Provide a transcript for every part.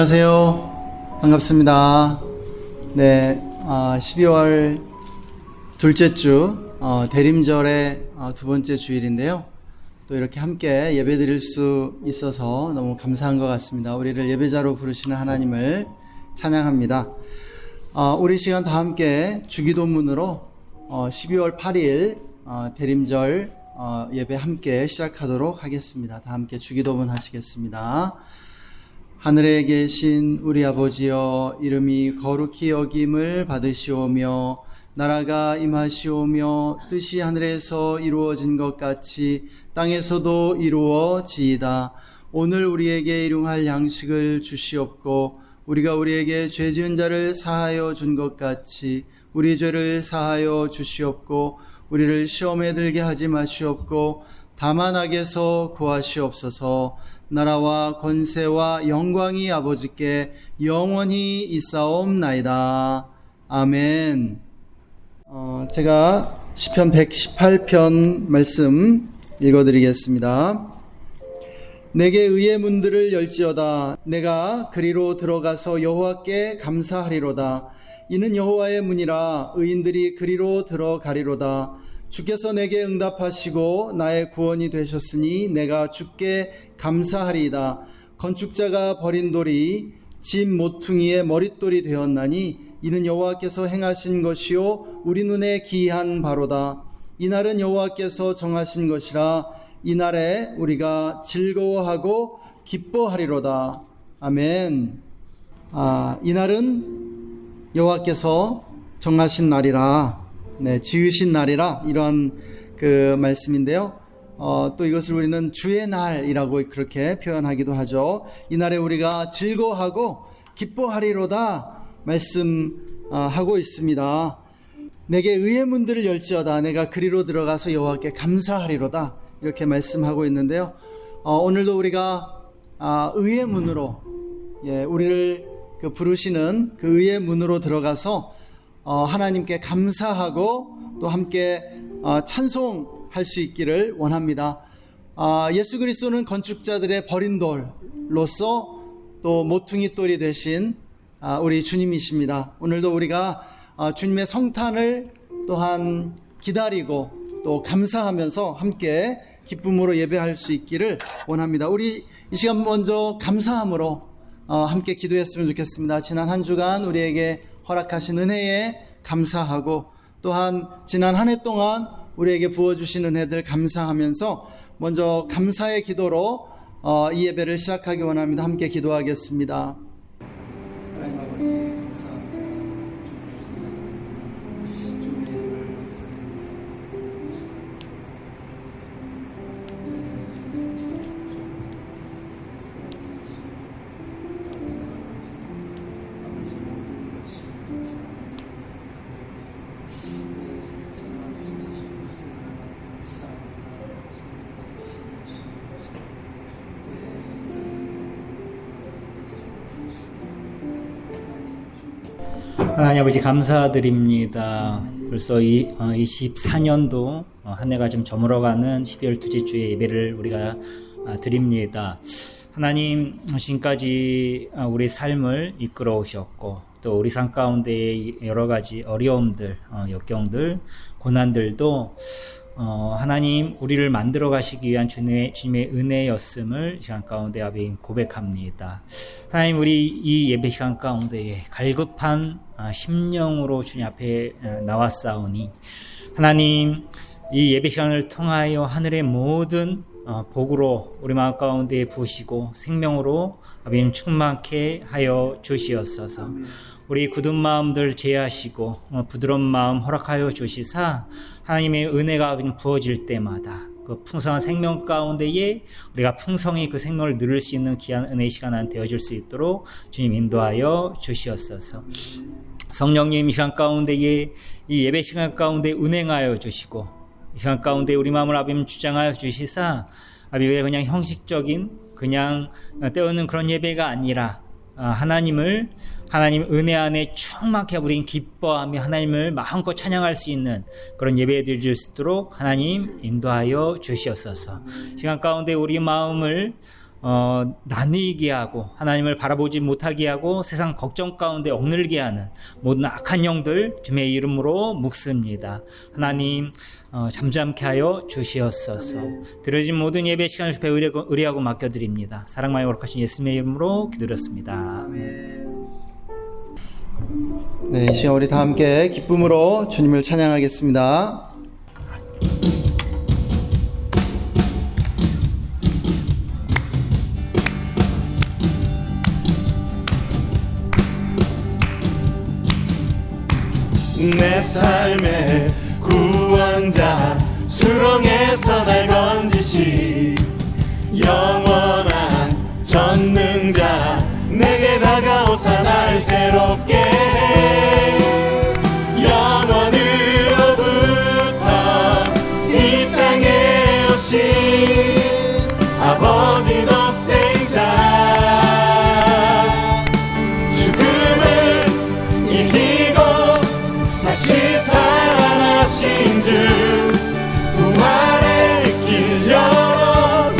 안녕하세요. 반갑습니다. 네, 12월 둘째 주 대림절의 두 번째 주일인데요. 또 이렇게 함께 예배 드릴 수 있어서 너무 감사한 것 같습니다. 우리를 예배자로 부르시는 하나님을 찬양합니다. 우리 시간 다 함께 주기도문으로 12월 8일 대림절 예배 함께 시작하도록 하겠습니다. 다 함께 주기도문 하시겠습니다. 하늘에 계신 우리 아버지여, 이름이 거룩히 여김을 받으시오며 나라가 임하시오며 뜻이 하늘에서 이루어진 것 같이 땅에서도 이루어지이다. 오늘 우리에게 일용할 양식을 주시옵고 우리가 우리에게 죄 지은 자를 사하여 준 것 같이 우리 죄를 사하여 주시옵고 우리를 시험에 들게 하지 마시옵고 다만 악에서 구하시옵소서. 나라와 권세와 영광이 아버지께 영원히 있사옵나이다. 아멘. 제가 시편 118편 말씀 읽어드리겠습니다. 내게 의의 문들을 열지어다. 내가 그리로 들어가서 여호와께 감사하리로다. 이는 여호와의 문이라. 의인들이 그리로 들어가리로다. 주께서 내게 응답하시고 나의 구원이 되셨으니 내가 주께 감사하리이다. 건축자가 버린 돌이 집 모퉁이의 머릿돌이 되었나니 이는 여호와께서 행하신 것이요 우리 눈에 기이한 바로다. 이날은 여호와께서 정하신 것이라. 이날에 우리가 즐거워하고 기뻐하리로다. 아멘. 이날은 여호와께서 정하신 날이라. 네, 지으신 날이라, 이런 그 말씀인데요. 또 이것을 우리는 주의 날이라고 그렇게 표현하기도 하죠. 이날에 우리가 즐거워하고 기뻐하리로다 말씀하고 있습니다. 내게 의의 문들을 열지어다. 내가 그리로 들어가서 여호와께 감사하리로다 이렇게 말씀하고 있는데요. 오늘도 우리가 의의 문으로, 우리를 부르시는 그 의의 문으로 들어가서 하나님께 감사하고 또 함께 찬송할 수 있기를 원합니다. 예수 그리스도는 건축자들의 버린 돌로서 또 모퉁이 돌이 되신 우리 주님이십니다. 오늘도 우리가 주님의 성탄을 또한 기다리고 또 감사하면서 함께 기쁨으로 예배할 수 있기를 원합니다. 우리 이 시간 먼저 감사함으로 함께 기도했으면 좋겠습니다. 지난 한 주간 우리에게 허락하신 은혜에 감사하고 또한 지난 한 해 동안 우리에게 부어주신 은혜들 감사하면서 먼저 감사의 기도로 이 예배를 시작하기 원합니다. 함께 기도하겠습니다. 하나님 아버지 감사합니다. 하나님 아버지 감사드립니다. 벌써 24년도 한 해가 좀 저물어가는 12월 둘째 주의 예배를 우리가 드립니다. 하나님, 지금까지 우리 삶을 이끌어 오셨고 또 우리 삶 가운데의 여러 가지 어려움들, 역경들, 고난들도 하나님 우리를 만들어 가시기 위한 주님의 은혜였음을 시간 가운데 아버지 고백합니다. 하나님, 우리 이 예배 시간 가운데에 갈급한 심령으로 주님 앞에 나왔사오니 하나님, 이 예배 시간을 통하여 하늘의 모든 복으로 우리 마음 가운데 부으시고 생명으로 아버님 충만케 하여 주시옵소서. 우리 굳은 마음들 제하시고 부드러운 마음 허락하여 주시사 하나님의 은혜가 부어질 때마다 그 풍성한 생명 가운데에 우리가 풍성히 그 생명을 누릴 수 있는 귀한 은혜의 시간 되어질 수 있도록 주님 인도하여 주시옵소서. 성령님, 이 시간 가운데에 이 예배 시간 가운데 운행하여 주시고 이 시간 가운데 우리 마음을 아버님 주장하여 주시사 아버지 그냥 형식적인 그냥 때우는 그런 예배가 아니라 하나님 은혜 안에 충만케 우리는 기뻐하며 하나님을 마음껏 찬양할 수 있는 그런 예배 드릴 수 있도록 하나님 인도하여 주시옵소서. 시간 가운데 우리 마음을 나뉘게 하고 하나님을 바라보지 못하게 하고 세상 걱정 가운데 억눌게 하는 모든 악한 영들 주님의 이름으로 묵습니다. 하나님 잠잠케 하여 주시옵소서. 드려진 모든 예배 시간을 주께 의뢰하고 맡겨드립니다. 사랑 많이 거룩하신 예수님의 이름으로 기도드렸습니다. 네, 이 시간 우리 다 함께 기쁨으로 주님을 찬양하겠습니다. 내 삶의 구원자 수렁에서 날 건지시 영원한 전능자 내게 다가오사 날 새롭게 해 영원으로부터 이 땅에 오신 아버지 독생자 죽음을 이기고 다시 살아나신 주 부활의 길 열어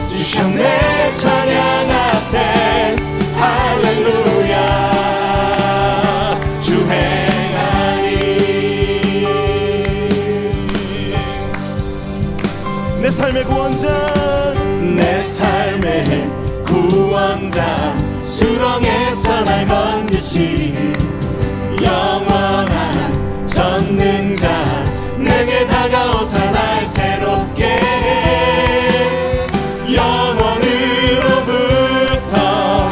주셨네 찬양하세 할렐루야 주 행하니 내 삶의 구원자 내 삶의 구원자 수렁에서 날 건지신 영원한 전능자 내게 다가오사 날 새롭게 해 영원으로부터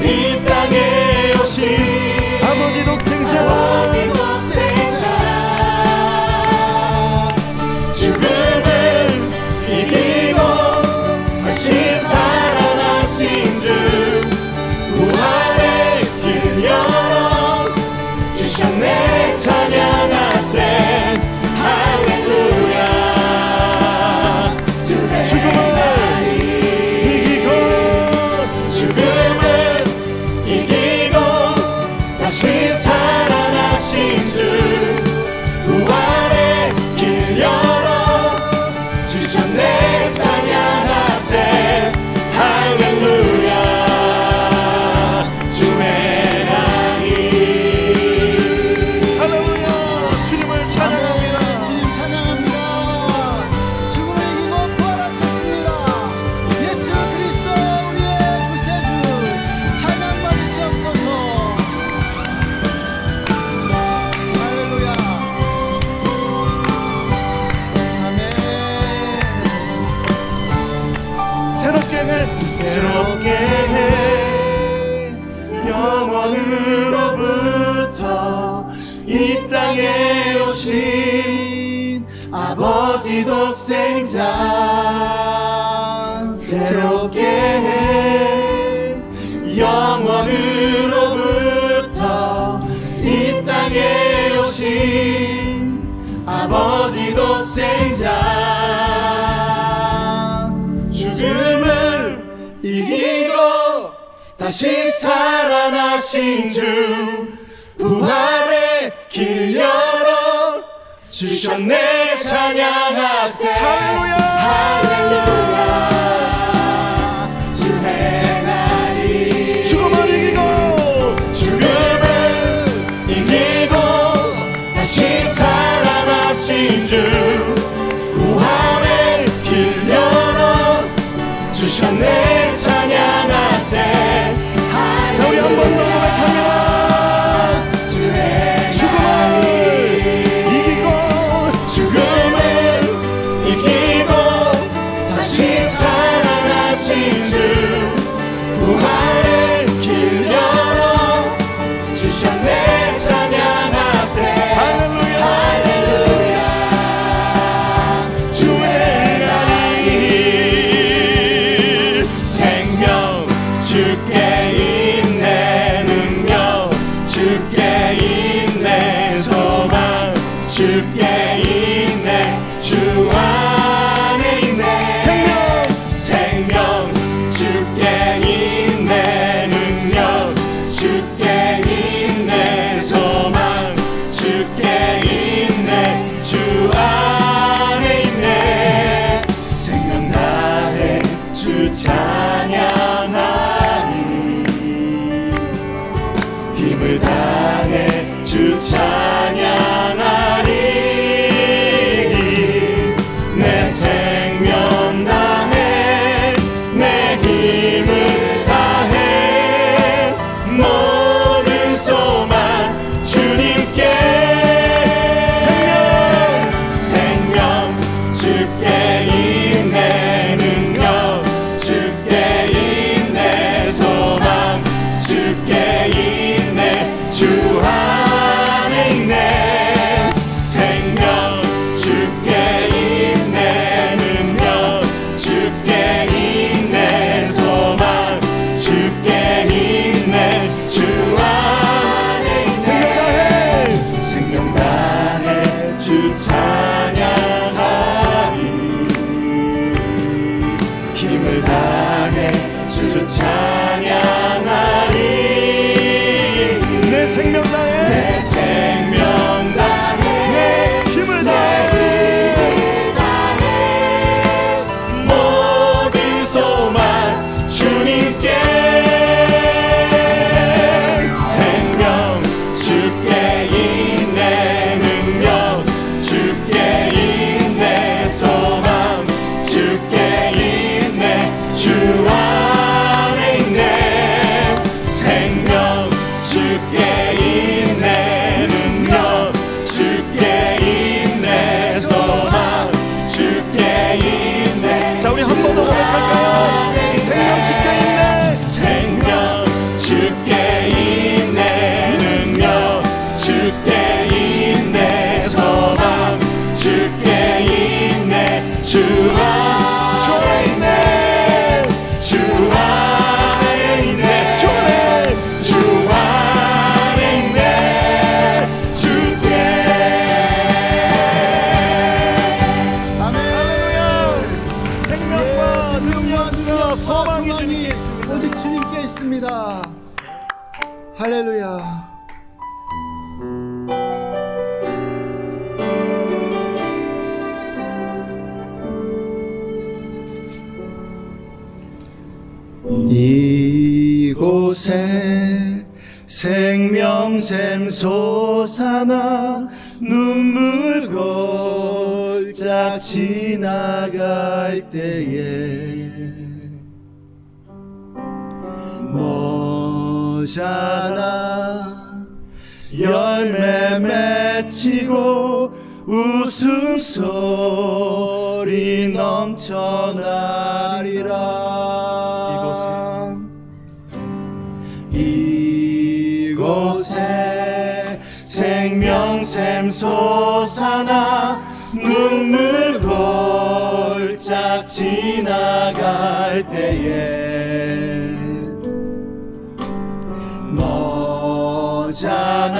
이 땅에 오신 아버지 독생자 죽음을 이기고 다시 살아나신 주 부활의 길 열어 주셨네 찬양하세 할렐루야 주 행하니 죽음을 이기고 다시 살아나신 주 부활의 길 열어 주셨네 찬양하세 할렐루야 주 행하니 주님을 찬양합니다. 주님 찬양합니다. 죽음을 이기고 부활하셨습니다. 예수 그리스도 우리의 구세주 찬양 받으시옵소서. 할렐루야. 아멘. 새롭게 해 영원으로부터 이 땅에 오신 아버지 독생자 새롭게 해 영원으로부터 이 땅에 오신 아버지 독생자 죽음을 이기고 다시 살아나신 주 부활의 길 열어 주셨네 찬양하세 할렐루야 주 행하니 죽음을 이기고 다시 살아나신 주 부활의 길 열어 주셨네 찬양하세 자 우리 한 번 더 고백합니다 죽음을 이기고 다시 살아나신 주 부활의 길 열어 주셨네 찬양하세 할렐루야 주 행하니 생명 주께 있네 능력 주께 있네 소망 주께 있네 주 안에 있네 생명 주께 있네 능력 주께 있네 소망 주께 있네 주 안에 있네 생명 다해 주 찬양 힘을 다해 주 찬양하리. 내 생명 다해 내 힘을 다해 모든 소망 주님께. 생명 주께 있네 능력 주께 있네 소망 주께 있네 주 안에 있네. 생명 주께 있네 능력 주께 있네 소망 주께 있네 주 안에 있네. 생명 다해 주 찬양하리. 힘을 다해 주 찬양하리. 내 생명 다해 내 생명 다해 내 힘을 다해 모든 소망 주님께. 생명 주께 있네 능력 주께 있네 소망 주께 있네 주 안에 있네. 생명 주께 있네 능력 주께 있네 소망 주께 있네. 자 우리 한 번 더 고백할까요? 생명 주께 있네. 생명 주께 있네 능력 주께 있네 소망 주께 있네 주 안에 있네. 주 안에 있네. 주 안에 있네 주께. 아멘. 생명과 능력과 소망이 주님께 있습니다. 오직 주님께 있습니다. 할렐루야. 이곳에 생명샘 솟아나 눈물 골짝 지나갈 때에 머잖아 열매 맺히고 웃음소리 넘쳐나리라. 이곳에 생명샘 솟아나 눈물 골짝 지나갈 때에 머잖아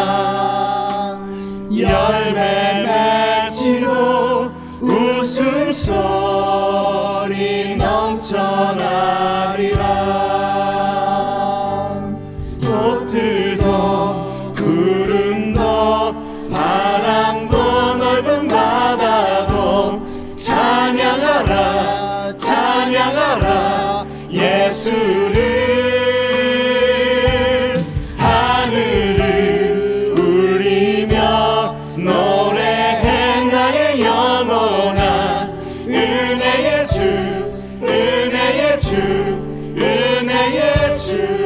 열매 맺히고 웃음소리 넘쳐나리라. 꽃들도 구름도 바람도 넓은 바다도 찬양하라 찬양하라 예수를. 하늘을 울리며 노래해 나의 영원한 은혜의 주 은혜의 주 은혜의 주.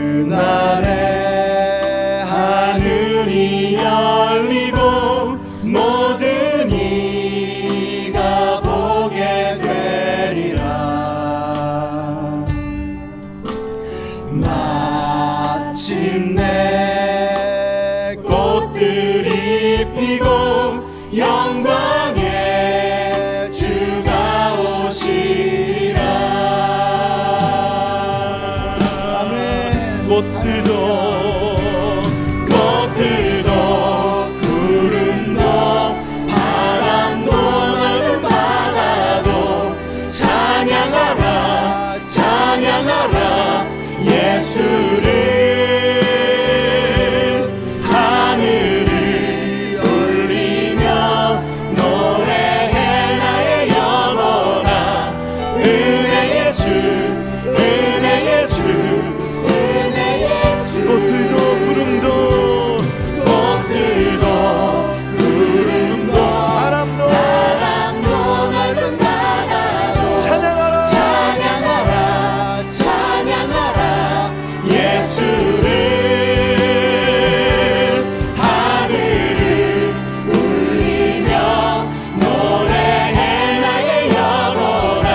그날에 하늘이 열리고 모든 이가 보게 되리라. 마침내 꽃들이 피고 영광의 주가 오시리라. 꽃들도 구름도 바람도 넓은 바다도 찬양하라 찬양하라 예수를 하늘을 올리며 노래해 나의 영혼아 은혜의 주 은혜의 주 은혜의 주 꽃들도 구름도 꽃들도 구름도 바람도 넓은 바다도 찬양하라 찬양하라 찬양하라 예수를 하늘을 울리며 노래해 나의 영혼아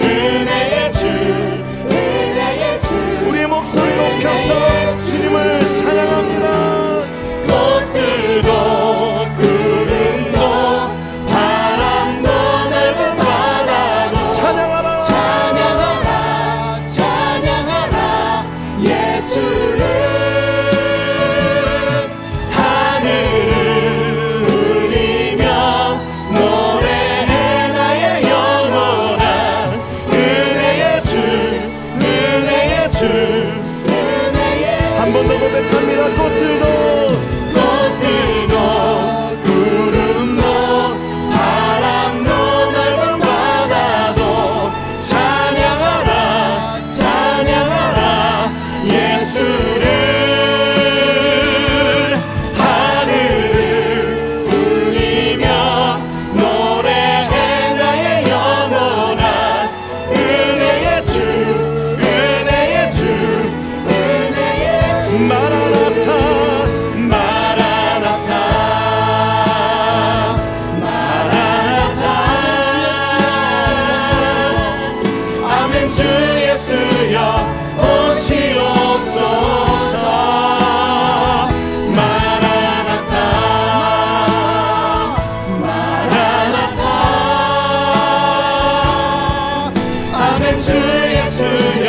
은혜의 주 은혜의 주 우리의 목소리 높여서 주님을 찬양합니다. 꽃들도 구름도 바람도 넓은 바다도 찬양하라 찬양하라 찬양하라 예수를 하늘을 울리며 노래해 나의 영혼아 은혜의 주 은혜의 주 은혜의 한 번 더 고백합니다. 꽃들도 구름도 바람도 넓은 바다도 찬양하라 찬양하라 예수를 하늘을 울리며 노래해 나의 영혼아 은혜의 주 은혜의 주 은혜의 주 마라나타 마라나타 마라나타 아멘 주 예수여 오시옵소서 마라나타 마라나타 아멘 주 예수여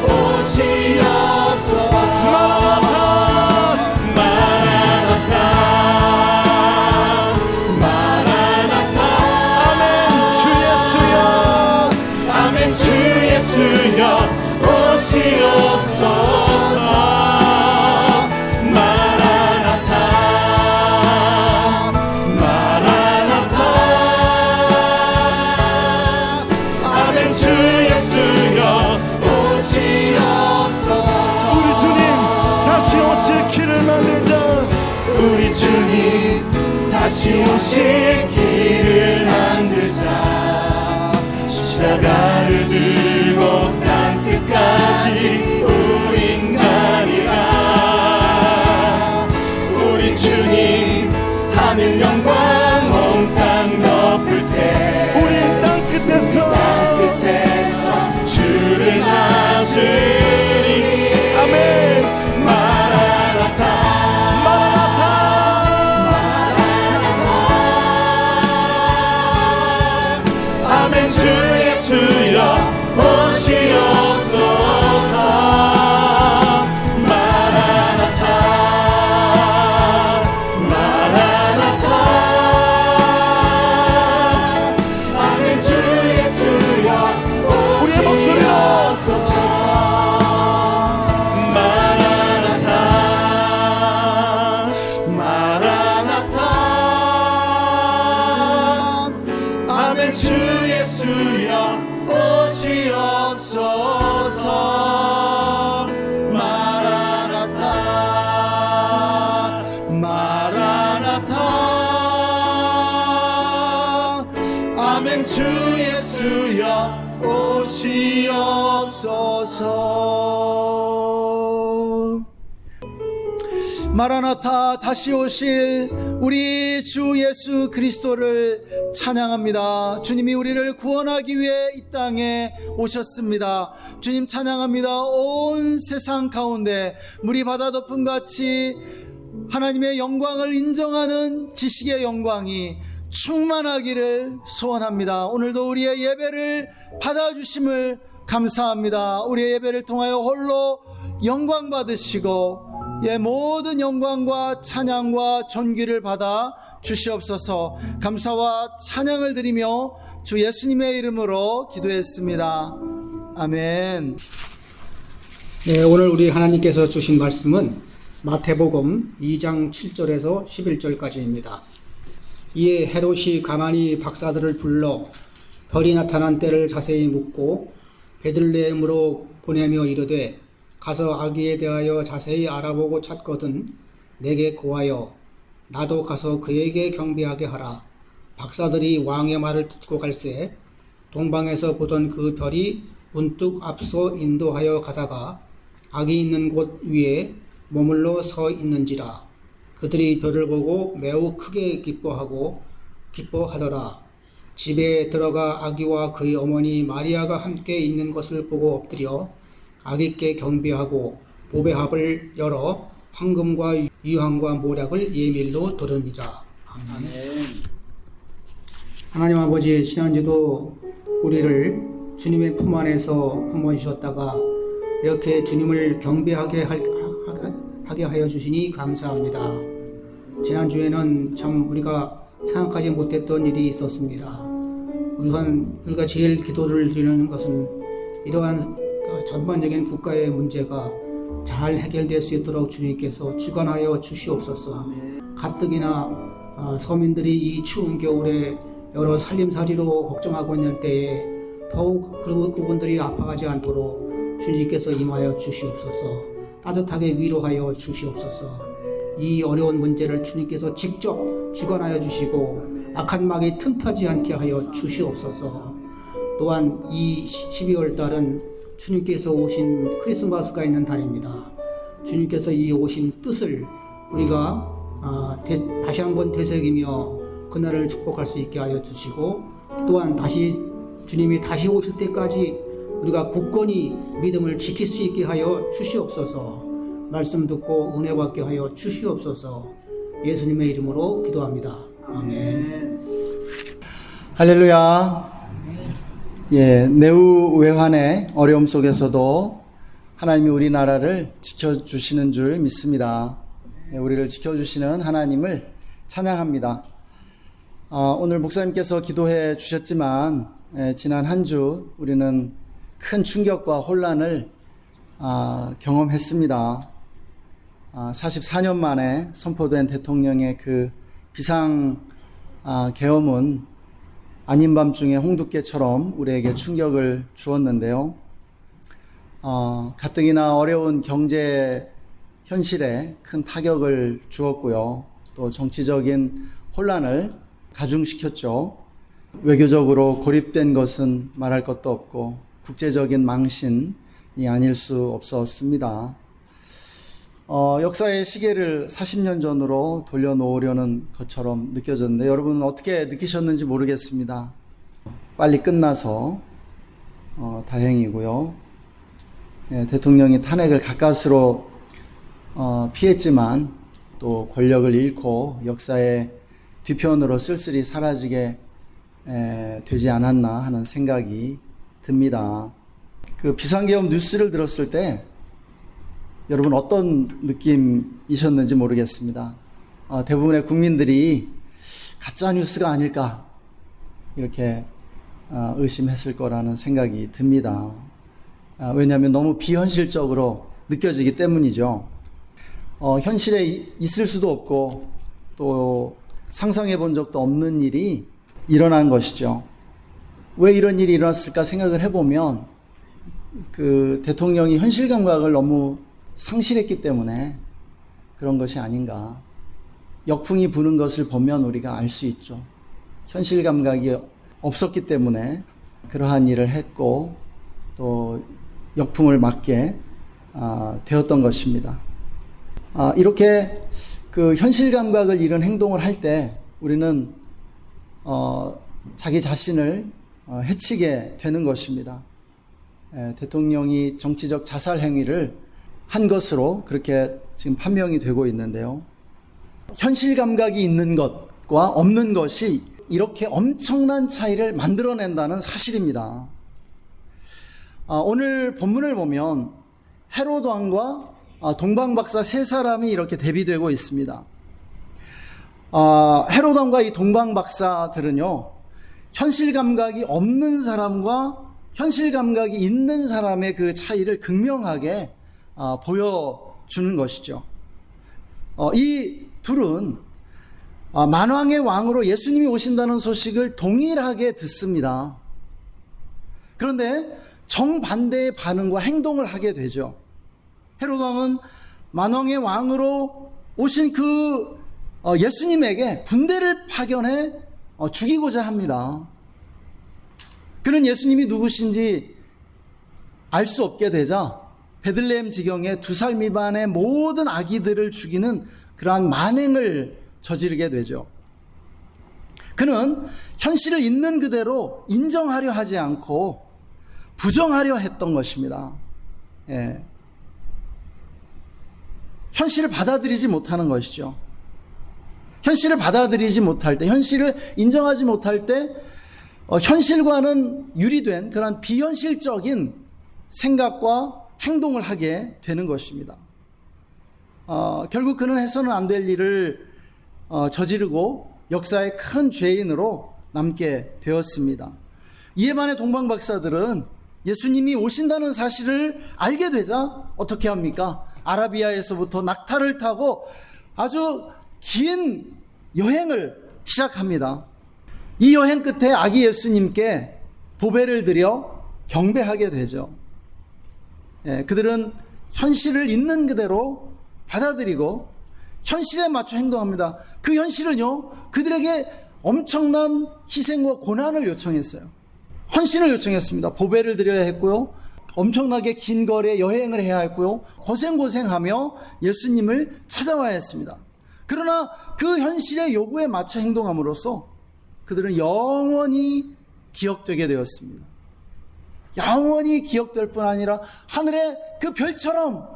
오시옵소서 마라나타 마라나타 아멘 주 예수여 아멘 주 예수여 오시옵소서 마라나타 마라나타 아멘 주 예수여 오시옵소서 우리 주님 다시 오실 길을 만들자 우리 주님 다시 오실 길을 만들자 십자가를 들고 땅 끝까지 우린 가리라 우리 주님 하늘 영광 온 땅 덮을 때 우린 땅 끝에서 주를 낮으리 아멘 마라나타 마라나타 마라나타 아멘 주 예수여 오시옵소서 마라나타 마라나타 아멘 주 예수여 우리의 목소리로 마라나타 마라나타 아멘 주 예수여 오시옵소서 마라나타 마라나타 아멘 주 예수여 오시옵소서 마라나타 다시 오실 우리 주 예수 그리스도를 찬양합니다. 주님이 우리를 구원하기 위해 이 땅에 오셨습니다. 주님 찬양합니다. 온 세상 가운데 물이 바다 덮음 같이 하나님의 영광을 인정하는 지식의 영광이 충만하기를 소원합니다. 오늘도 우리의 예배를 받아주심을 감사합니다. 우리의 예배를 통하여 홀로 영광 받으시고 모든 영광과 찬양과 존귀를 받아 주시옵소서. 감사와 찬양을 드리며 주 예수님의 이름으로 기도했습니다. 아멘. 네, 오늘 우리 하나님께서 주신 말씀은 마태복음 2장 7절에서 11절까지입니다. 이에 헤롯이 가만히 박사들을 불러 별이 나타난 때를 자세히 묻고 베들레헴으로 보내며 이르되 가서 아기에 대하여 자세히 알아보고 찾거든 내게 고하여 나도 가서 그에게 경배하게 하라. 박사들이 왕의 말을 듣고 갈새 동방에서 보던 그 별이 문득 앞서 인도하여 가다가 아기 있는 곳 위에 머물러 서 있는지라. 그들이 별을 보고 매우 크게 기뻐하더라. 집에 들어가 아기와 그의 어머니 마리아가 함께 있는 것을 보고 엎드려 아기께 경배하고 보배합을 열어 황금과 유황과 모략을 예밀로 드르니라. 아멘. 하나님 아버지, 지난주도 우리를 주님의 품 안에서 품어주셨다가 이렇게 주님을 경배하게 하게 하여 주시니 감사합니다. 지난주에는 참 우리가 생각하지 못했던 일이 있었습니다. 우리가 제일 기도를 드리는 것은 이러한 전반적인 국가의 문제가 잘 해결될 수 있도록 주님께서 주관하여 주시옵소서. 가뜩이나 서민들이 이 추운 겨울에 여러 살림살이로 걱정하고 있는 때에 더욱 그분들이 아파하지 않도록 주님께서 임하여 주시옵소서. 따뜻하게 위로하여 주시옵소서. 이 어려운 문제를 주님께서 직접 주관하여 주시고 악한 막이 틈타지 않게 하여 주시옵소서. 또한 이 12월 달은 주님께서 오신 크리스마스가 있는 달입니다. 주님께서 이 오신 뜻을 우리가 다시 한번 되새기며 그날을 축복할 수 있게 하여 주시고, 또한 주님이 다시 오실 때까지 우리가 굳건히 믿음을 지킬 수 있게 하여 주시옵소서. 말씀 듣고 은혜 받게 하여 주시옵소서. 예수님의 이름으로 기도합니다. 아멘. 할렐루야. 예, 내후 외환의 어려움 속에서도 하나님이 우리나라를 지켜주시는 줄 믿습니다. 예, 우리를 지켜주시는 하나님을 찬양합니다. 오늘 목사님께서 기도해 주셨지만 지난 한 주 우리는 큰 충격과 혼란을 경험했습니다. 44년 만에 선포된 대통령의 그 비상 계엄은 아닌 밤중에 홍두깨처럼 우리에게 충격을 주었는데요. 가뜩이나 어려운 경제 현실에 큰 타격을 주었고요. 또 정치적인 혼란을 가중시켰죠. 외교적으로 고립된 것은 말할 것도 없고 국제적인 망신이 아닐 수 없었습니다. 역사의 시계를 40년 전으로 돌려놓으려는 것처럼 느껴졌는데 여러분은 어떻게 느끼셨는지 모르겠습니다. 빨리 끝나서 다행이고요. 예, 대통령이 탄핵을 가까스로 피했지만 또 권력을 잃고 역사의 뒤편으로 쓸쓸히 사라지게 되지 않았나 하는 생각이 듭니다. 그 비상계엄 뉴스를 들었을 때 여러분 어떤 느낌이셨는지 모르겠습니다. 대부분의 국민들이 가짜 뉴스가 아닐까 이렇게 의심했을 거라는 생각이 듭니다. 왜냐하면 너무 비현실적으로 느껴지기 때문이죠. 현실에 있을 수도 없고 또 상상해 본 적도 없는 일이 일어난 것이죠. 왜 이런 일이 일어났을까 생각을 해보면 그 대통령이 현실 감각을 너무 상실했기 때문에 그런 것이 아닌가. 역풍이 부는 것을 보면 우리가 알 수 있죠. 현실 감각이 없었기 때문에 그러한 일을 했고 또 역풍을 맞게 되었던 것입니다. 이렇게 그 현실 감각을 잃은 행동을 할 때 우리는 자기 자신을 해치게 되는 것입니다. 대통령이 정치적 자살 행위를 한 것으로 그렇게 지금 판명이 되고 있는데요. 현실 감각이 있는 것과 없는 것이 이렇게 엄청난 차이를 만들어낸다는 사실입니다. 오늘 본문을 보면 헤롯 왕과 동방박사 세 사람이 이렇게 대비되고 있습니다. 헤롯 왕과 이 동방박사들은요, 현실 감각이 없는 사람과 현실 감각이 있는 사람의 그 차이를 극명하게 보여주는 것이죠. 이 둘은 만왕의 왕으로 예수님이 오신다는 소식을 동일하게 듣습니다. 그런데 정반대의 반응과 행동을 하게 되죠. 헤롯 왕은 만왕의 왕으로 오신 그 예수님에게 군대를 파견해 죽이고자 합니다. 그는 예수님이 누구신지 알 수 없게 되자 베들레헴 지경에 2살 미만의 모든 아기들을 죽이는 그러한 만행을 저지르게 되죠. 그는 현실을 있는 그대로 인정하려 하지 않고 부정하려 했던 것입니다. 예. 현실을 받아들이지 못하는 것이죠. 현실을 받아들이지 못할 때, 현실을 인정하지 못할 때 현실과는 유리된 그런 비현실적인 생각과 행동을 하게 되는 것입니다. 결국 그는 해서는 안 될 일을 저지르고 역사의 큰 죄인으로 남게 되었습니다. 이에 반해 동방박사들은 예수님이 오신다는 사실을 알게 되자 어떻게 합니까? 아라비아에서부터 낙타를 타고 아주 긴 여행을 시작합니다. 이 여행 끝에 아기 예수님께 보배를 드려 경배하게 되죠. 그들은 현실을 있는 그대로 받아들이고 현실에 맞춰 행동합니다. 그 현실은요, 그들에게 엄청난 희생과 고난을 요청했어요. 헌신을 요청했습니다. 보배를 드려야 했고요, 엄청나게 긴 거리에 여행을 해야 했고요, 고생하며 예수님을 찾아와야 했습니다. 그러나 그 현실의 요구에 맞춰 행동함으로써 그들은 영원히 기억되게 되었습니다. 영원히 기억될 뿐 아니라 하늘의 그 별처럼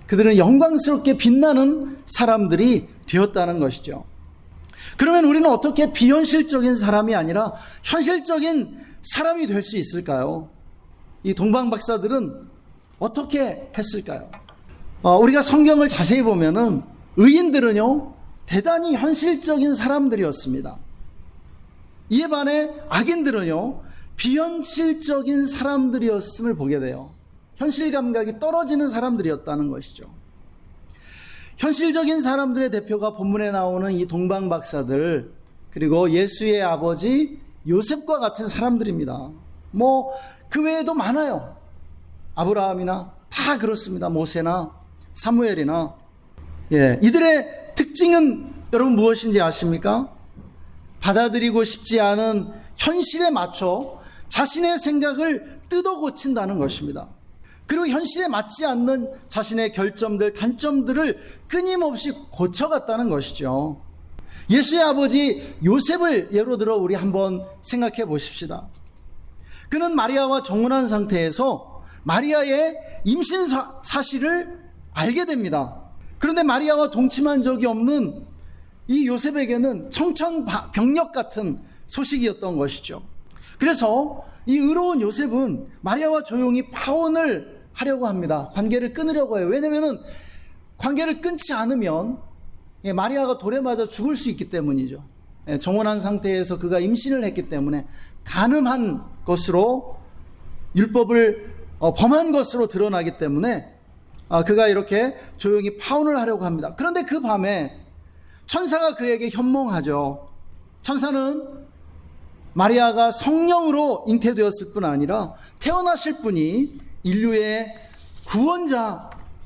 그들은 영광스럽게 빛나는 사람들이 되었다는 것이죠. 그러면 우리는 어떻게 비현실적인 사람이 아니라 현실적인 사람이 될 수 있을까요? 이 동방박사들은 어떻게 했을까요? 우리가 성경을 자세히 보면은 의인들은요, 대단히 현실적인 사람들이었습니다. 이에 반해 악인들은요, 비현실적인 사람들이었음을 보게 돼요. 현실 감각이 떨어지는 사람들이었다는 것이죠. 현실적인 사람들의 대표가 본문에 나오는 이 동방박사들, 그리고 예수의 아버지 요셉과 같은 사람들입니다. 그 외에도 많아요. 아브라함이나 다 그렇습니다. 모세나 사무엘이나. 이들의 특징은 여러분 무엇인지 아십니까? 받아들이고 싶지 않은 현실에 맞춰 자신의 생각을 뜯어 고친다는 것입니다. 그리고 현실에 맞지 않는 자신의 결점들, 단점들을 끊임없이 고쳐갔다는 것이죠. 예수의 아버지 요셉을 예로 들어 우리 한번 생각해 보십시다. 그는 마리아와 정혼한 상태에서 마리아의 임신 사실을 알게 됩니다. 그런데 마리아와 동침한 적이 없는 이 요셉에게는 청천벽력 같은 소식이었던 것이죠. 그래서 이 의로운 요셉은 마리아와 조용히 파혼을 하려고 합니다. 관계를 끊으려고 해요. 왜냐하면 관계를 끊지 않으면 마리아가 돌에 맞아 죽을 수 있기 때문이죠. 정혼한 상태에서 그가 임신을 했기 때문에 간음한 것으로, 율법을 범한 것으로 드러나기 때문에 그가 이렇게 조용히 파혼을 하려고 합니다. 그런데 그 밤에 천사가 그에게 현몽하죠. 천사는 마리아가 성령으로 잉태되었을 뿐 아니라 태어나실 분이 인류의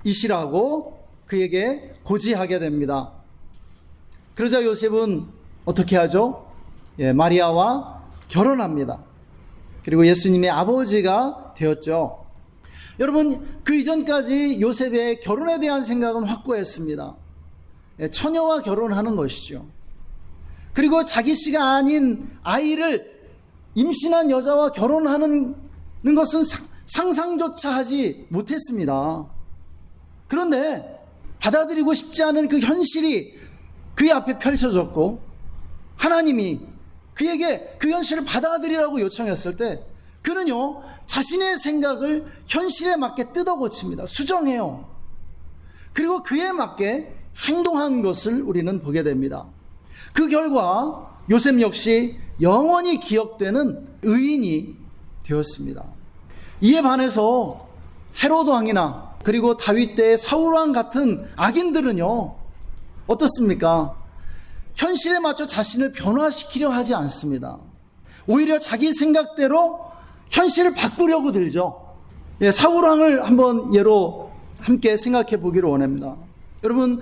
구원자이시라고 그에게 고지하게 됩니다. 그러자 요셉은 어떻게 하죠? 마리아와 결혼합니다. 그리고 예수님의 아버지가 되었죠. 여러분, 그 이전까지 요셉의 결혼에 대한 생각은 확고했습니다. 처녀와 결혼하는 것이죠. 그리고 자기 씨가 아닌 아이를 임신한 여자와 결혼하는 것은 상상조차 하지 못했습니다. 그런데 받아들이고 싶지 않은 그 현실이 그의 앞에 펼쳐졌고 하나님이 그에게 그 현실을 받아들이라고 요청했을 때 그는요, 자신의 생각을 현실에 맞게 뜯어 고칩니다. 수정해요. 그리고 그에 맞게 행동한 것을 우리는 보게 됩니다. 그 결과 요셉 역시 영원히 기억되는 의인이 되었습니다. 이에 반해서 헤롯 왕이나 그리고 다윗 때의 사울왕 같은 악인들은요, 어떻습니까? 현실에 맞춰 자신을 변화시키려 하지 않습니다. 오히려 자기 생각대로 현실을 바꾸려고 들죠. 예, 사울왕을 한번 예로 함께 생각해 보기를 원합니다. 여러분,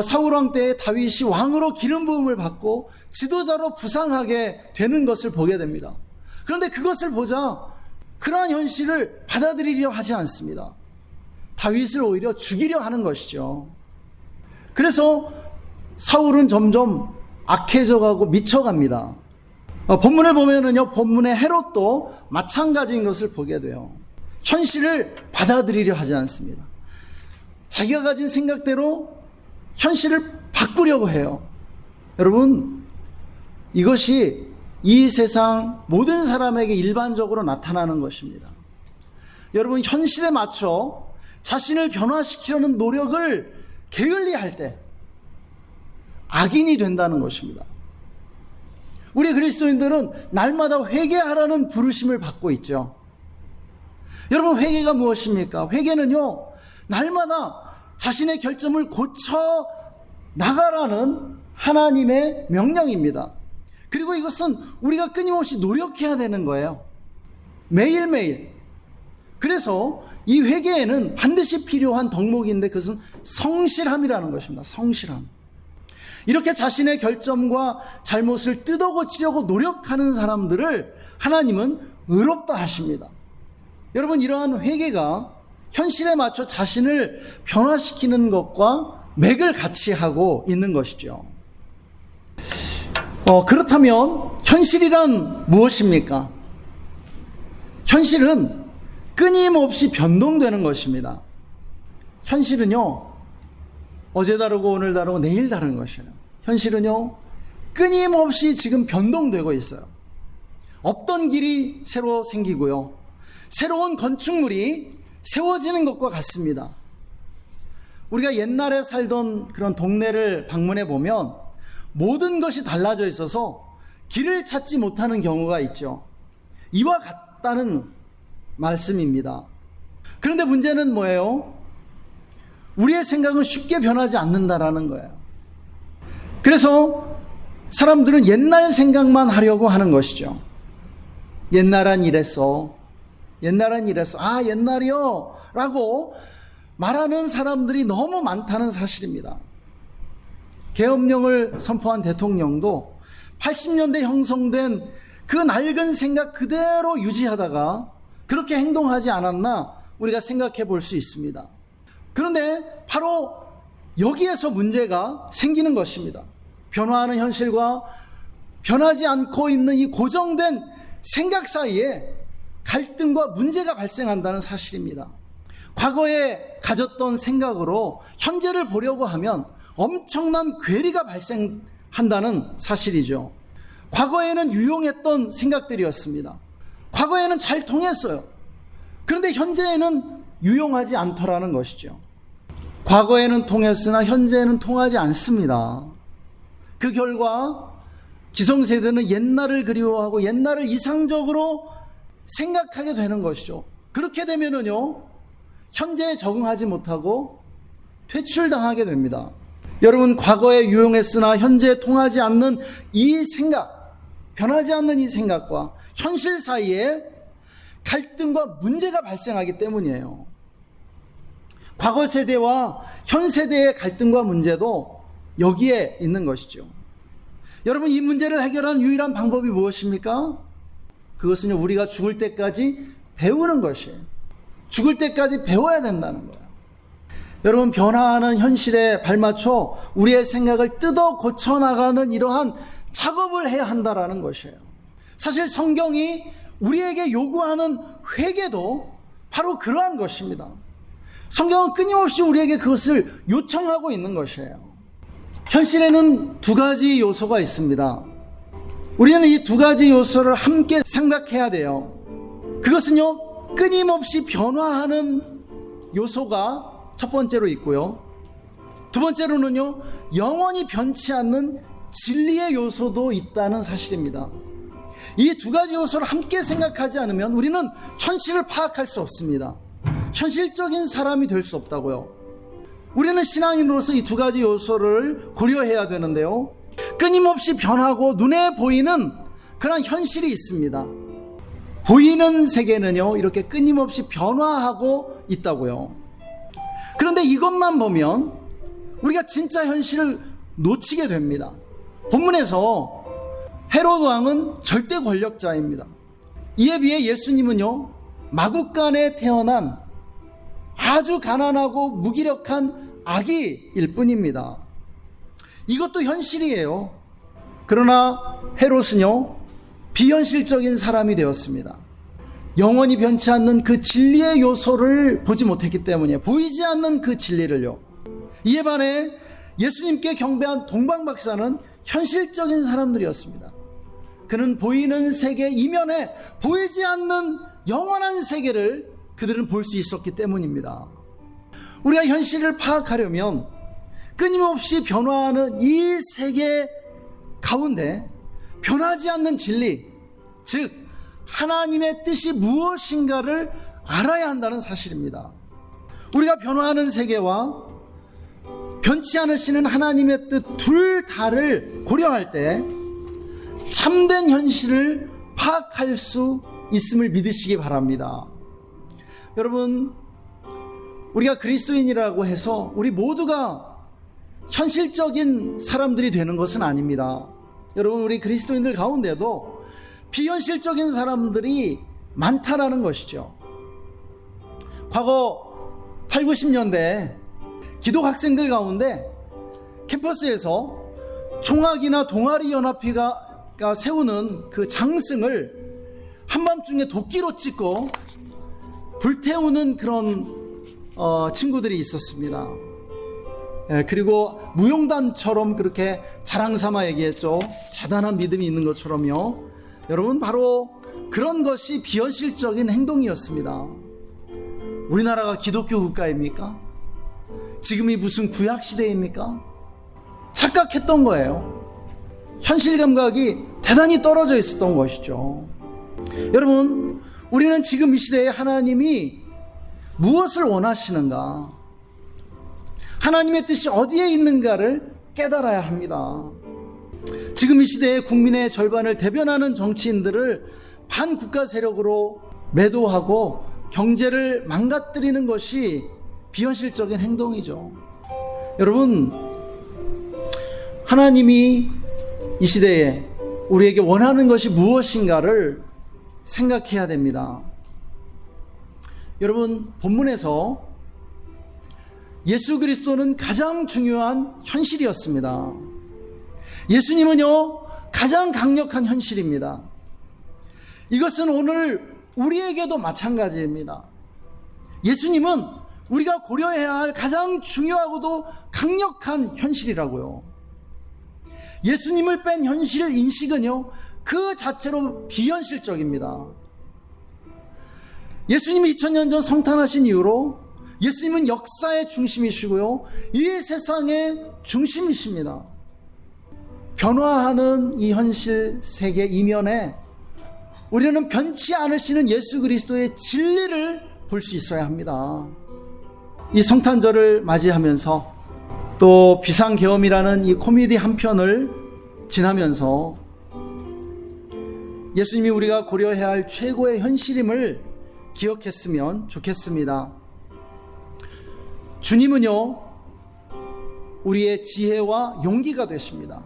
사울왕 때 다윗이 왕으로 기름 부음을 받고 지도자로 부상하게 되는 것을 보게 됩니다. 그런데 그것을 보자 그러한 현실을 받아들이려 하지 않습니다. 다윗을 오히려 죽이려 하는 것이죠. 그래서 사울은 점점 악해져가고 미쳐갑니다. 본문을 보면은요, 본문의 헤롯도 마찬가지인 것을 보게 돼요. 현실을 받아들이려 하지 않습니다. 자기가 가진 생각대로 현실을 바꾸려고 해요. 여러분, 이것이 이 세상 모든 사람에게 일반적으로 나타나는 것입니다. 여러분, 현실에 맞춰 자신을 변화시키려는 노력을 게을리할 때 악인이 된다는 것입니다. 우리 그리스도인들은 날마다 회개하라는 부르심을 받고 있죠. 여러분, 회개가 무엇입니까? 회개는요, 날마다 자신의 결점을 고쳐 나가라는 하나님의 명령입니다. 그리고 이것은 우리가 끊임없이 노력해야 되는 거예요. 매일매일. 그래서 이 회개에는 반드시 필요한 덕목인데 그것은 성실함이라는 것입니다. 성실함. 이렇게 자신의 결점과 잘못을 뜯어 고치려고 노력하는 사람들을 하나님은 의롭다 하십니다. 여러분, 이러한 회개가 현실에 맞춰 자신을 변화시키는 것과 맥을 같이 하고 있는 것이죠. 그렇다면 현실이란 무엇입니까? 현실은 끊임없이 변동되는 것입니다. 현실은요, 어제 다르고 오늘 다르고 내일 다른 것이에요. 현실은요, 끊임없이 지금 변동되고 있어요. 없던 길이 새로 생기고요, 새로운 건축물이 세워지는 것과 같습니다. 우리가 옛날에 살던 그런 동네를 방문해 보면 모든 것이 달라져 있어서 길을 찾지 못하는 경우가 있죠. 이와 같다는 말씀입니다. 그런데 문제는 뭐예요? 우리의 생각은 쉽게 변하지 않는다라는 거예요. 그래서 사람들은 옛날 생각만 하려고 하는 것이죠. 옛날은 이랬어. 아, 옛날이요 라고 말하는 사람들이 너무 많다는 사실입니다. 계엄령을 선포한 대통령도 80년대 형성된 그 낡은 생각 그대로 유지하다가 그렇게 행동하지 않았나 우리가 생각해 볼 수 있습니다. 그런데 바로 여기에서 문제가 생기는 것입니다. 변화하는 현실과 변하지 않고 있는 이 고정된 생각 사이에 갈등과 문제가 발생한다는 사실입니다. 과거에 가졌던 생각으로 현재를 보려고 하면 엄청난 괴리가 발생한다는 사실이죠. 과거에는 유용했던 생각들이었습니다. 과거에는 잘 통했어요. 그런데 현재에는 유용하지 않더라는 것이죠. 과거에는 통했으나 현재에는 통하지 않습니다. 그 결과 기성세대는 옛날을 그리워하고 옛날을 이상적으로 생각하게 되는 것이죠. 그렇게 되면은요, 현재에 적응하지 못하고 퇴출당하게 됩니다. 여러분, 과거에 유용했으나 현재에 통하지 않는 이 생각, 변하지 않는 이 생각과 현실 사이에 갈등과 문제가 발생하기 때문이에요. 과거 세대와 현 세대의 갈등과 문제도 여기에 있는 것이죠. 여러분, 이 문제를 해결하는 유일한 방법이 무엇입니까? 그것은요, 우리가 죽을 때까지 배우는 것이에요. 죽을 때까지 배워야 된다는 거예요. 여러분, 변화하는 현실에 발맞춰 우리의 생각을 뜯어 고쳐나가는 이러한 작업을 해야 한다라는 것이에요. 사실 성경이 우리에게 요구하는 회개도 바로 그러한 것입니다. 성경은 끊임없이 우리에게 그것을 요청하고 있는 것이에요. 현실에는 두 가지 요소가 있습니다. 우리는 이 두 가지 요소를 함께 생각해야 돼요. 그것은요, 끊임없이 변화하는 요소가 첫 번째로 있고요, 두 번째로는요, 영원히 변치 않는 진리의 요소도 있다는 사실입니다. 이 두 가지 요소를 함께 생각하지 않으면 우리는 현실을 파악할 수 없습니다. 현실적인 사람이 될 수 없다고요. 우리는 신앙인으로서 이 두 가지 요소를 고려해야 되는데요. 끊임없이 변하고 눈에 보이는 그런 현실이 있습니다. 보이는 세계는요, 이렇게 끊임없이 변화하고 있다고요. 그런데 이것만 보면 우리가 진짜 현실을 놓치게 됩니다. 본문에서 헤로드 왕은 절대 권력자입니다. 이에 비해 예수님은요, 마구간에 태어난 아주 가난하고 무기력한 아기일 뿐입니다. 이것도 현실이에요. 그러나 헤롯은요, 비현실적인 사람이 되었습니다. 영원히 변치 않는 그 진리의 요소를 보지 못했기 때문에, 보이지 않는 그 진리를요. 이에 반해 예수님께 경배한 동방박사는 현실적인 사람들이었습니다. 그는 보이는 세계 이면에 보이지 않는 영원한 세계를 그들은 볼 수 있었기 때문입니다. 우리가 현실을 파악하려면 끊임없이 변화하는 이 세계 가운데 변하지 않는 진리, 즉 하나님의 뜻이 무엇인가를 알아야 한다는 사실입니다. 우리가 변화하는 세계와 변치 않으시는 하나님의 뜻 둘 다를 고려할 때 참된 현실을 파악할 수 있음을 믿으시기 바랍니다. 여러분, 우리가 그리스도인이라고 해서 우리 모두가 현실적인 사람들이 되는 것은 아닙니다. 여러분, 우리 그리스도인들 가운데도 비현실적인 사람들이 많다라는 것이죠. 과거 8, 90년대 기독 학생들 가운데 캠퍼스에서 총학이나 동아리 연합회가 세우는 그 장승을 한밤중에 도끼로 찍고 불태우는 그런 친구들이 있었습니다. 그리고 무용단처럼 그렇게 자랑삼아 얘기했죠. 대단한 믿음이 있는 것처럼요. 여러분, 바로 그런 것이 비현실적인 행동이었습니다. 우리나라가 기독교 국가입니까? 지금이 무슨 구약시대입니까? 착각했던 거예요. 현실 감각이 대단히 떨어져 있었던 것이죠. 여러분, 우리는 지금 이 시대에 하나님이 무엇을 원하시는가, 하나님의 뜻이 어디에 있는가를 깨달아야 합니다. 지금 이 시대에 국민의 절반을 대변하는 정치인들을 반국가 세력으로 매도하고 경제를 망가뜨리는 것이 비현실적인 행동이죠. 여러분, 하나님이 이 시대에 우리에게 원하는 것이 무엇인가를 생각해야 됩니다. 여러분, 본문에서 예수 그리스도는 가장 중요한 현실이었습니다. 예수님은요, 가장 강력한 현실입니다. 이것은 오늘 우리에게도 마찬가지입니다. 예수님은 우리가 고려해야 할 가장 중요하고도 강력한 현실이라고요. 예수님을 뺀 현실 인식은요, 그 자체로 비현실적입니다. 예수님이 2000년 전 성탄하신 이후로 예수님은 역사의 중심이시고요, 이 세상의 중심이십니다. 변화하는 이 현실 세계 이면에 우리는 변치 않으시는 예수 그리스도의 진리를 볼 수 있어야 합니다. 이 성탄절을 맞이하면서 또 비상계엄이라는 이 코미디 한 편을 지나면서 예수님이 우리가 고려해야 할 최고의 현실임을 기억했으면 좋겠습니다. 주님은요, 우리의 지혜와 용기가 되십니다.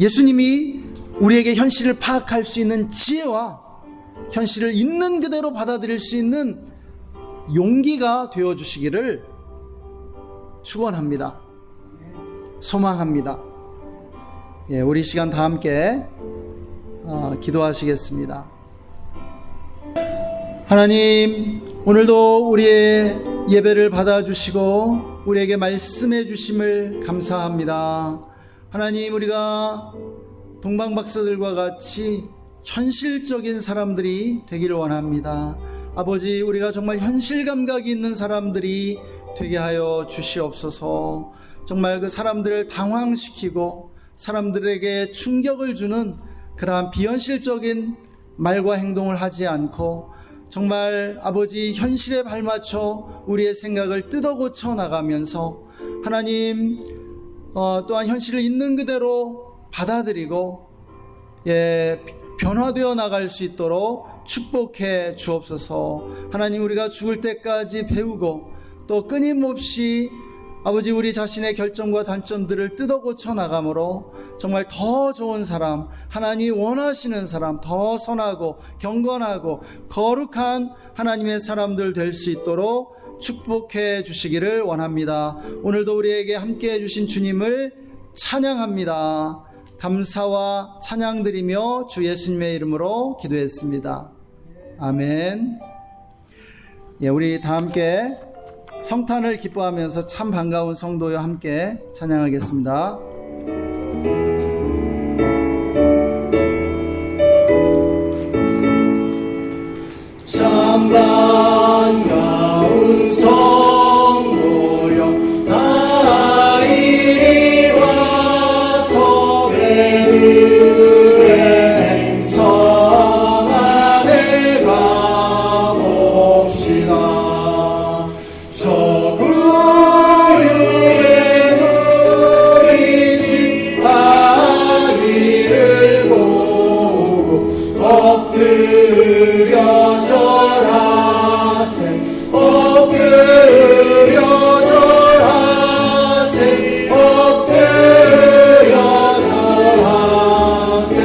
예수님이 우리에게 현실을 파악할 수 있는 지혜와 현실을 있는 그대로 받아들일 수 있는 용기가 되어주시기를 축원합니다. 소망합니다. 우리 시간 다 함께 기도하시겠습니다. 하나님, 오늘도 우리의 예배를 받아주시고 우리에게 말씀해 주심을 감사합니다. 하나님, 우리가 동방박사들과 같이 현실적인 사람들이 되기를 원합니다. 아버지, 우리가 정말 현실 감각이 있는 사람들이 되게 하여 주시옵소서. 정말 그 사람들을 당황시키고 사람들에게 충격을 주는 그러한 비현실적인 말과 행동을 하지 않고 정말 아버지 현실에 발맞춰 우리의 생각을 뜯어 고쳐 나가면서 하나님 또한 현실을 있는 그대로 받아들이고 변화되어 나갈 수 있도록 축복해 주옵소서. 하나님, 우리가 죽을 때까지 배우고 또 끊임없이 아버지 우리 자신의 결점과 단점들을 뜯어 고쳐 나가므로 정말 더 좋은 사람, 하나님이 원하시는 사람, 더 선하고 경건하고 거룩한 하나님의 사람들 될 수 있도록 축복해 주시기를 원합니다. 오늘도 우리에게 함께 해주신 주님을 찬양합니다. 감사와 찬양 드리며 주 예수님의 이름으로 기도했습니다. 아멘. 우리 다 함께 성탄을 기뻐하면서 참 반가운 성도여 함께 찬양하겠습니다. 참 반가운 성도여 다 이리 와서 베들레헴 성 안에 가봅시다. 저 구유에 누리신 아기를 보고 엎드려 절하세, 엎드려 절하세, 엎드려 절하세.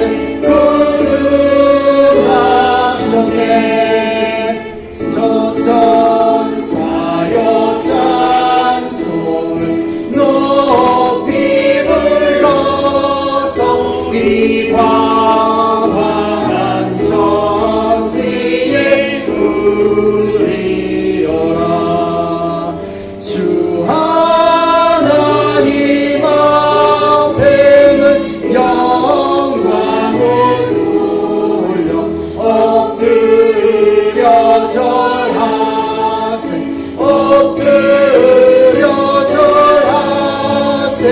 구주하셨네. 저 천사여 찬송을 높이 불러서 이 광활한 천지에 울리어라. 주 하나님 앞에는 영광을 올려 엎드려 절하세, 엎드려 절하세,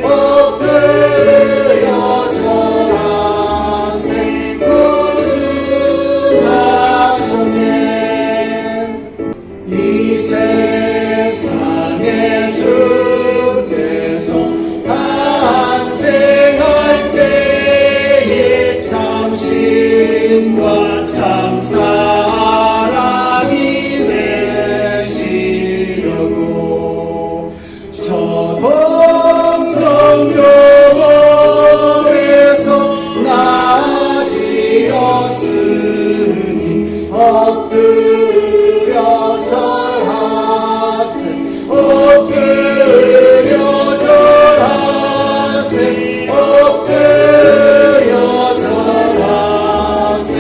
엎드려 절하세. 구주하셨네. 이 세상에 주께서 탄생할 때에 참 신과 참 사람이 되시려고 저 동정교범에서 나시었으니 엎드려 절하세, 엎드려 절하세, 엎드려 절하세.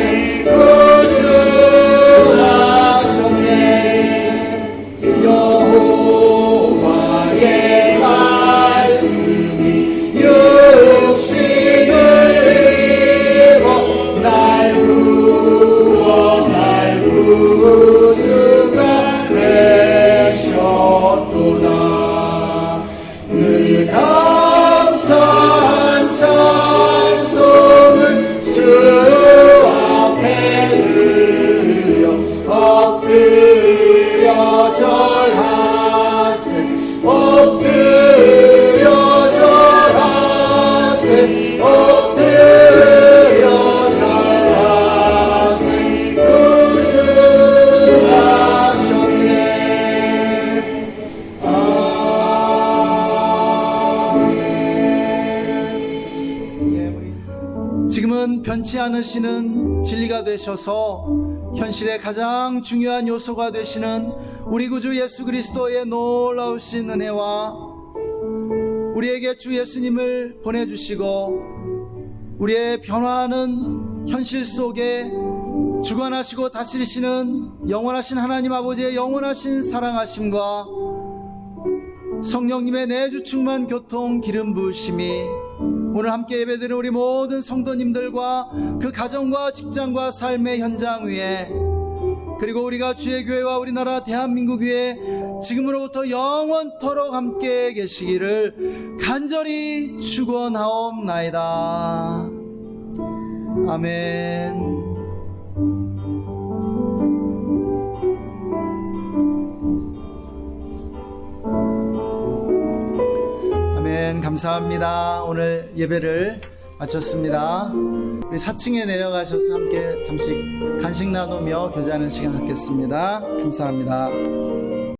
구주하셨네. 여호와의 말씀이 육신을 입어 날 구원 날 구주가 되셨도다. 늘 감사한 찬송을 주 앞에 드려 엎드려 절하세, 엎드려 절하세, 엎드려 절하세. 구주하셨네. 아멘. 지금은 변치 않으시는 진리가 되셔서 현실의 가장 중요한 요소가 되시는 우리 구주 예수 그리스도의 놀라우신 은혜와 우리에게 주 예수님을 보내주시고 우리의 변화하는 현실 속에 주관하시고 다스리시는 영원하신 하나님 아버지의 영원하신 사랑하심과 성령님의 내주 충만 교통 기름 부으심이 오늘 함께 예배드리는 우리 모든 성도님들과 그 가정과 직장과 삶의 현장 위에 그리고 우리가 주의 교회와 우리나라 대한민국 위에 지금으로부터 영원토록 함께 계시기를 간절히 축원하옵나이다. 아멘. 아멘. 감사합니다. 오늘 예배를 마쳤습니다. 우리 4층에 내려가셔서 함께 잠시 간식 나누며 교제하는 시간 갖겠습니다. 감사합니다.